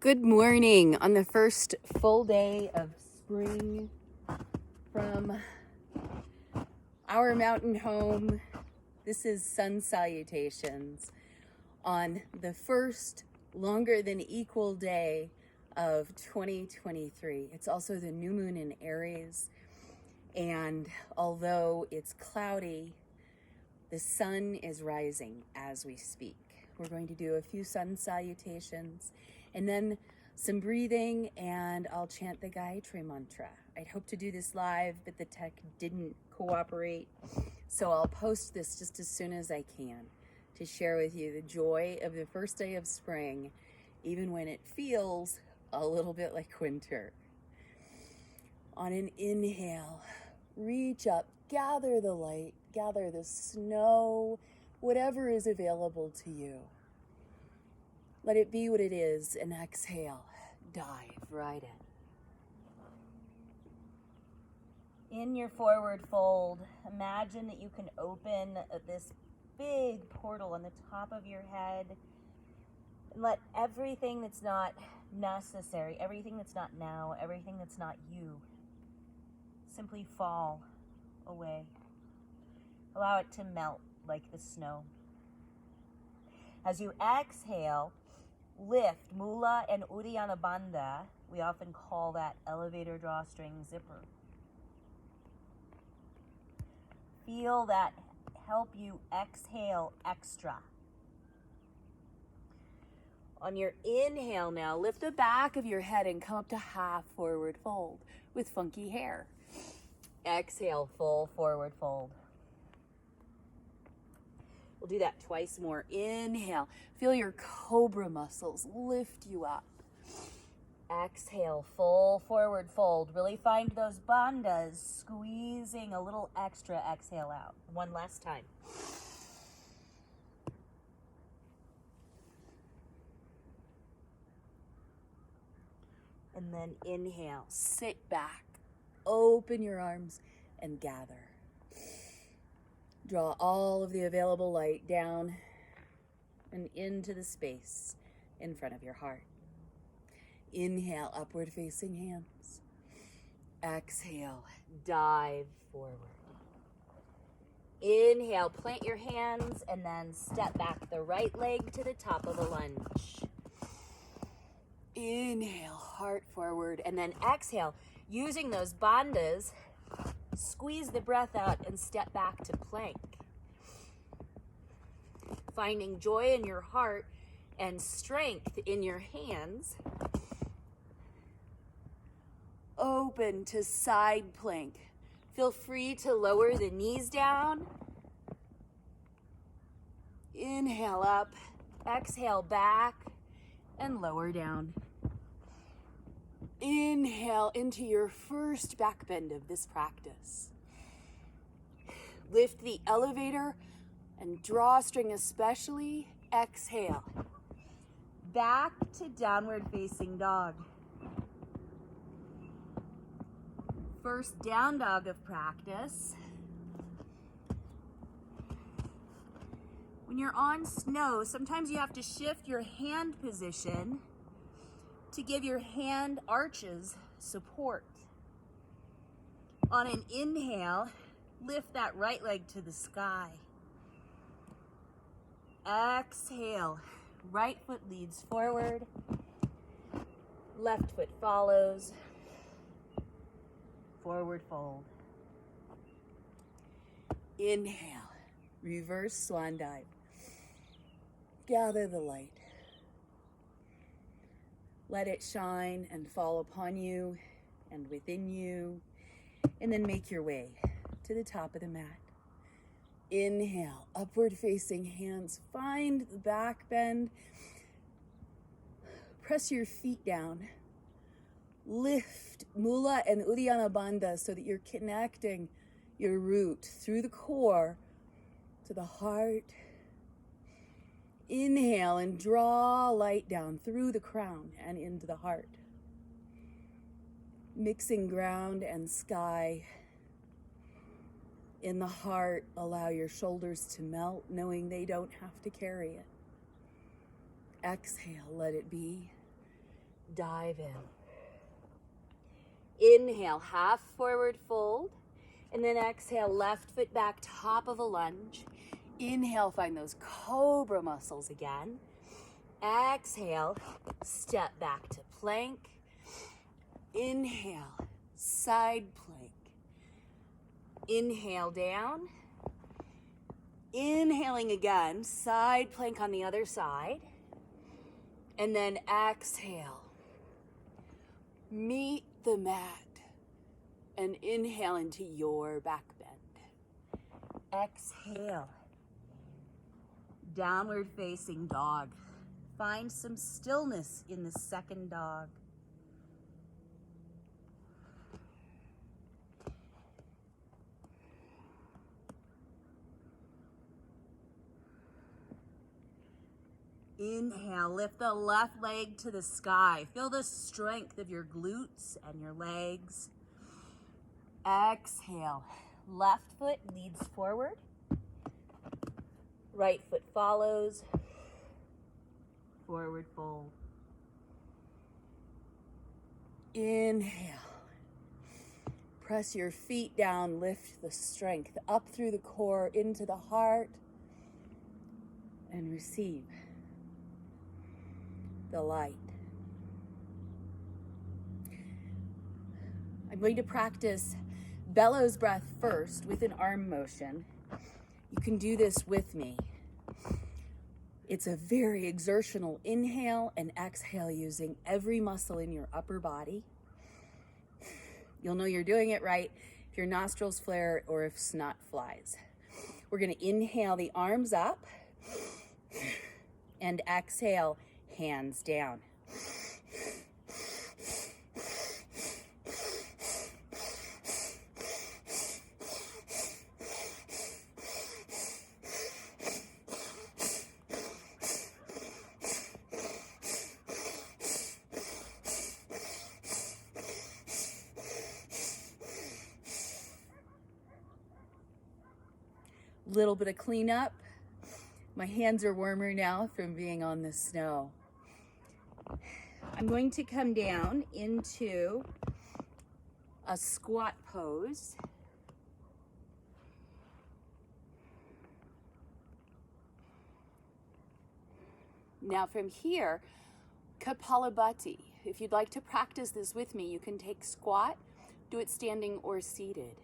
Good morning on the first full day of spring from our mountain home. This is sun salutations on the first longer than equal day of 2023. It's also the new moon in Aries, and although it's cloudy, the sun is rising as we speak. We're going to do a few sun salutations and then some breathing, and I'll chant the Gayatri mantra. I'd hope to do this live, but the tech didn't cooperate. So I'll post this just as soon as I can to share with you the joy of the first day of spring, even when it feels a little bit like winter. On an inhale, reach up, gather the light, gather the snow, whatever is available to you. Let it be what it is, and exhale, dive right in. In your forward fold, imagine that you can open this big portal on the top of your head and let everything that's not necessary, everything that's not now, everything that's not you, simply fall away. Allow it to melt like the snow. As you exhale, lift Mula and Uddiyana Bandha. We often call that elevator drawstring zipper. Feel that help you exhale extra. On your inhale now, lift the back of your head and come up to half forward fold with funky hair. Exhale, full forward fold. We'll do that twice more. Inhale. Feel your cobra muscles lift you up. Exhale, full forward fold. Really find those bandhas, squeezing a little extra exhale out. One last time. And then inhale. Sit back. Open your arms and gather. Draw all of the available light down and into the space in front of your heart. Inhale, upward facing hands. Exhale, dive forward. Inhale, plant your hands and then step back the right leg to the top of the lunge. Inhale, heart forward, and then exhale, using those bandhas. Squeeze the breath out and step back to plank. Finding joy in your heart and strength in your hands. Open to side plank. Feel free to lower the knees down. Inhale up, exhale back, and lower down. Inhale into your first back bend of this practice. Lift the elevator and drawstring especially. Exhale. Back to downward facing dog. First down dog of practice. When you're on snow, sometimes you have to shift your hand position to give your hand arches support. On an inhale, lift that right leg to the sky. Exhale, right foot leads forward, left foot follows, forward fold. Inhale, reverse swan dive. Gather the light. Let it shine and fall upon you and within you, and then make your way to the top of the mat. Inhale, upward facing hands. Find the back bend. Press your feet down. Lift Mula and Uddiyana Bandha so that you're connecting your root through the core to the heart. Inhale and draw light down through the crown and into the heart. Mixing ground and sky. In the heart, allow your shoulders to melt, knowing they don't have to carry it. Exhale, let it be. dive in. Inhale, half forward fold, and then exhale, left foot back, top of a lunge. Inhale, find those cobra muscles again. Exhale, step back to plank. Inhale, side plank. Inhale down. Inhaling again, side plank on the other side. And then exhale. Meet the mat and inhale into your back bend. Exhale. Downward facing dog. Find some stillness in the second dog. Inhale, lift the left leg to the sky. Feel the strength of your glutes and your legs. Exhale, left foot leads forward. Right foot follows. Forward fold. Inhale. Press your feet down, lift the strength up through the core into the heart, and receive the light. I'm going to practice bellows breath first with an arm motion. You can do this with me. It's a very exertional inhale and exhale using every muscle in your upper body. You'll know you're doing it right if your nostrils flare or if snot flies. We're going to inhale the arms up and exhale, hands down. Little bit of cleanup. My hands are warmer now from being on the snow. I'm going to come down into a squat pose. Now from here, Kapalabhati. If you'd like to practice this with me, you can take squat, do it standing or seated.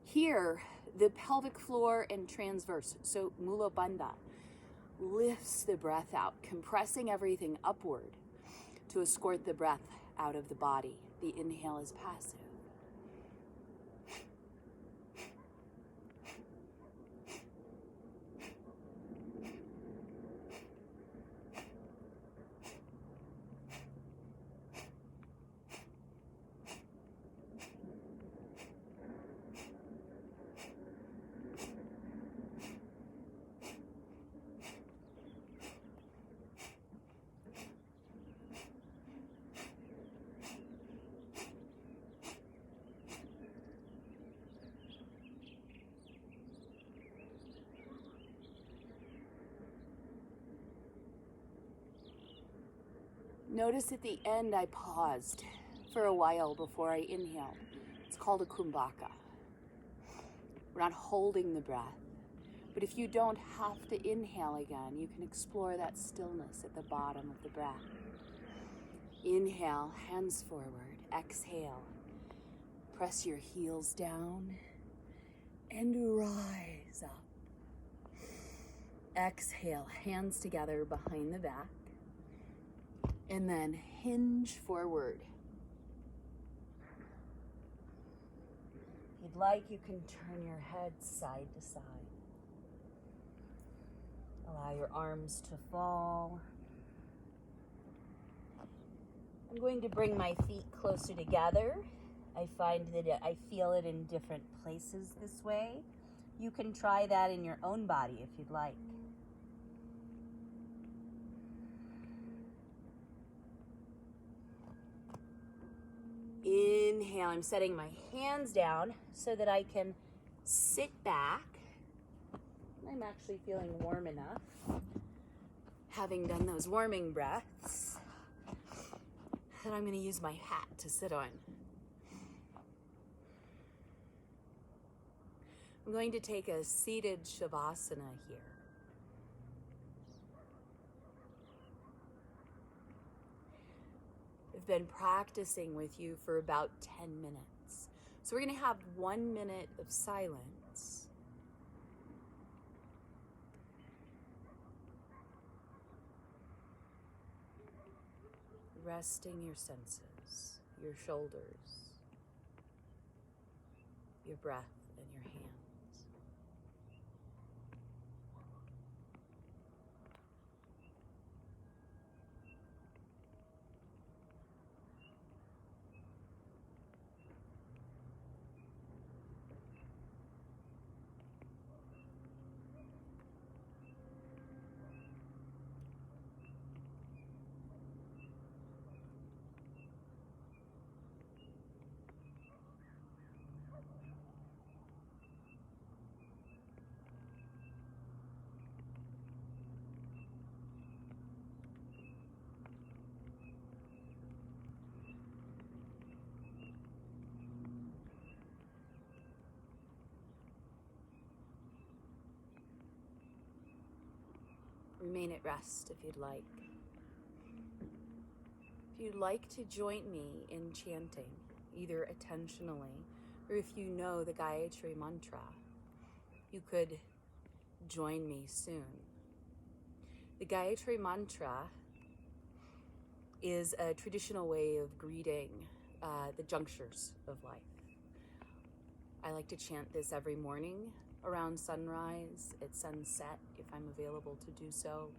Here, the pelvic floor and transverse, so Mula Bandha, lifts the breath out, compressing everything upward to escort the breath out of the body. The inhale is passive. Notice at the end I paused for a while before I inhaled. It's called a kumbhaka. We're not holding the breath. But if you don't have to inhale again, you can explore that stillness at the bottom of the breath. Inhale, hands forward. Exhale. Press your heels down and rise up. Exhale, hands together behind the back. And then hinge forward. If you'd like, you can turn your head side to side. Allow your arms to fall. I'm going to bring my feet closer together. I find that I feel it in different places this way. You can try that in your own body if you'd like. Inhale, I'm setting my hands down so that I can sit back. I'm actually feeling warm enough, having done those warming breaths. And I'm going to use my hat to sit on. I'm going to take a seated shavasana here. I've been practicing with you for about 10 minutes. So we're going to have 1 minute of silence. Resting your senses, your shoulders, your breath, and your hands. Remain at rest if you'd like. If you'd like to join me in chanting, either attentionally or if you know the Gayatri mantra, you could join me soon. The Gayatri mantra is a traditional way of greeting the junctures of life. I like to chant this every morning around sunrise, at sunset, if I'm available to do so.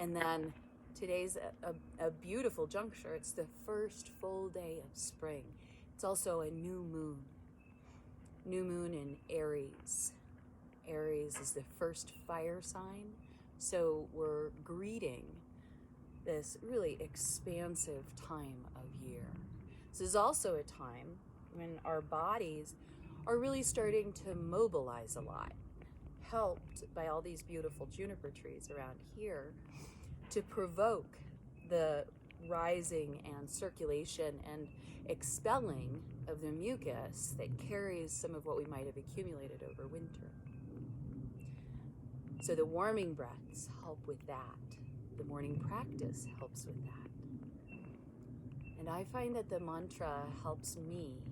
And then today's a beautiful juncture. It's the first full day of spring. It's also a new moon in Aries. Aries is the first fire sign. So we're greeting this really expansive time of year. This is also a time when our bodies are really starting to mobilize a lot, helped by all these beautiful juniper trees around here to provoke the rising and circulation and expelling of the mucus that carries some of what we might have accumulated over winter. So the warming breaths help with that. The morning practice helps with that. And I find that the mantra helps me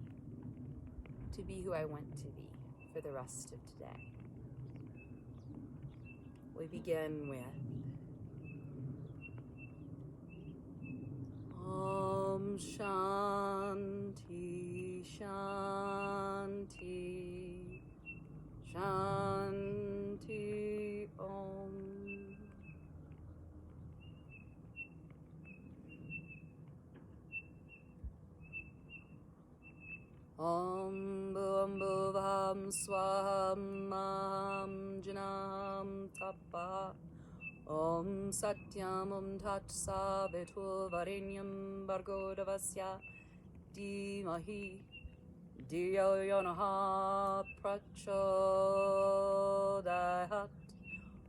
to be who I want to be for the rest of today. We begin with Om Shanti Shanti Shanti Om. Om Bhum Bhuvaham Swaham Maham Janam Tapa Om Satyam Om Tat Savitur Varenyam Bhargo Devasya Dhimahi Dhiyo Yonaha Prachodayat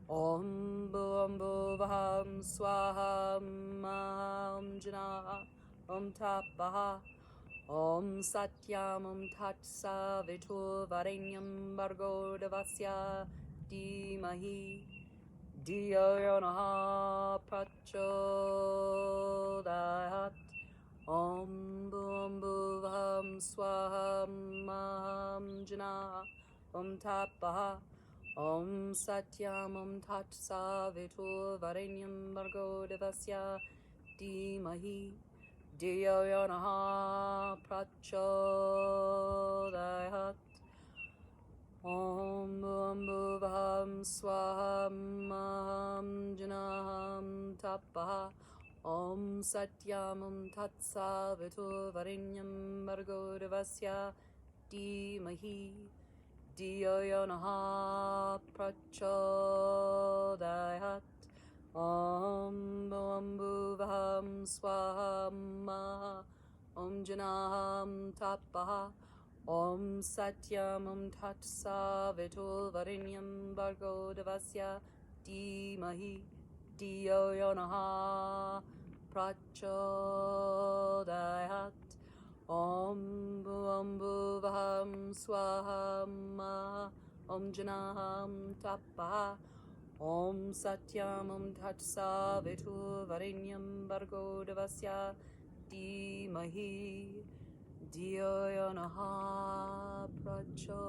Om Bhum Bhuvaham Swaham Maham Janam Om Tapaha Om Satyam Om Tat Savitur Varenyam Bhargo Devasya Dhimahi Dhiyo Yonaha Prachodayat Om Bhum Bhuvaham Swaham Maham Janam Om Tapaha Om Satyam Om Tat Savitur Varenyam Bhargo Devasya Dhimahi Dhiyo Yonaha Prachodayat Om Bhum Bhuvaham Swaham Maham Janam Tapaha Om Satyam Om Tat Savitur Varenyam Bhargo Devasya Dhimahi Dhiyo Yonaha Prachodayat Om Bhum Bhuvaham Swaham Om Janam Tapaha Om Satyam Om Tat Savitur Varenyam Bhargo Devasya Dhimahi Dhiyo Yonaha prachodayat. Om Bhuvaham Swaham Om Janaham Tapa. Om Satyam Om Tatsa Vitu Varinyam Bargo Devasya Dhimahi Dhiyo Yonaha Prachodayat.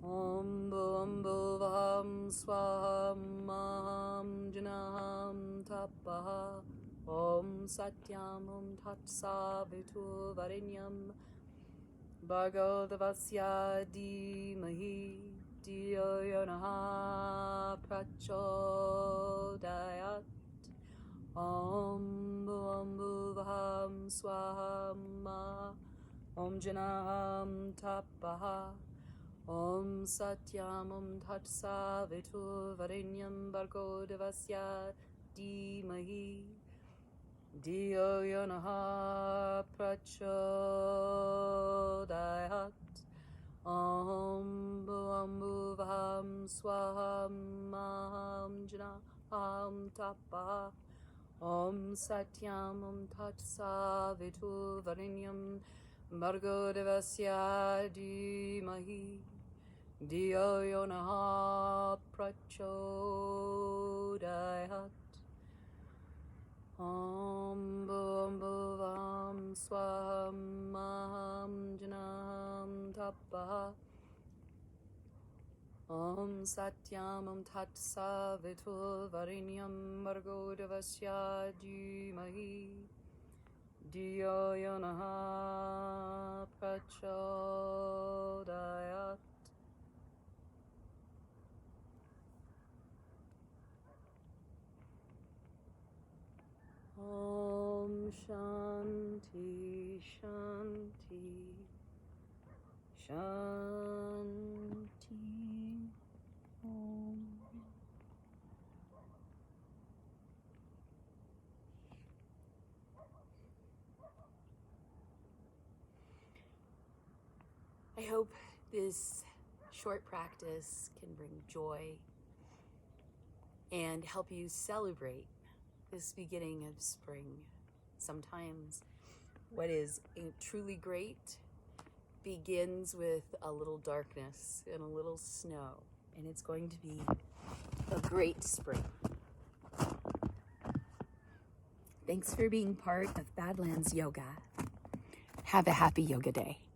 Om Bhuvaham Swaham Om Janaham Tapa. Om Satyam Om Tatsa Vitu Varinyam Bhargo Devasya Dhimahi Dhiyo Yonaha Prachodayat. Om Bhuvaham Swaham Om Janaham Tapaha. Om Satyam Om Tatsa Vitu Varinyam Bhargo Devasya Dhimahi Dhiyo Yonaha Prachodayat. Om Bhuvaham Swaham Om Janaham Tapa. Om Satyam Om Tatsa Vitu Varinyam Bhargo Devasya Dhimahi Dhiyo Yonaha Prachodayat. Om Bhuvaham Swaham Om Janaham Tapa. Om Satyam Om Tatsa Vitu Varinyam Bhargo Devasya Dhimahi Dhiyo Yonaha Prachodayat. Om Shanti Shanti Shanti Om. I hope this short practice can bring joy and help you celebrate this beginning of spring. Sometimes what is truly great begins with a little darkness and a little snow, and it's going to be a great spring. Thanks for being part of Badlands Yoga. Have a happy yoga day.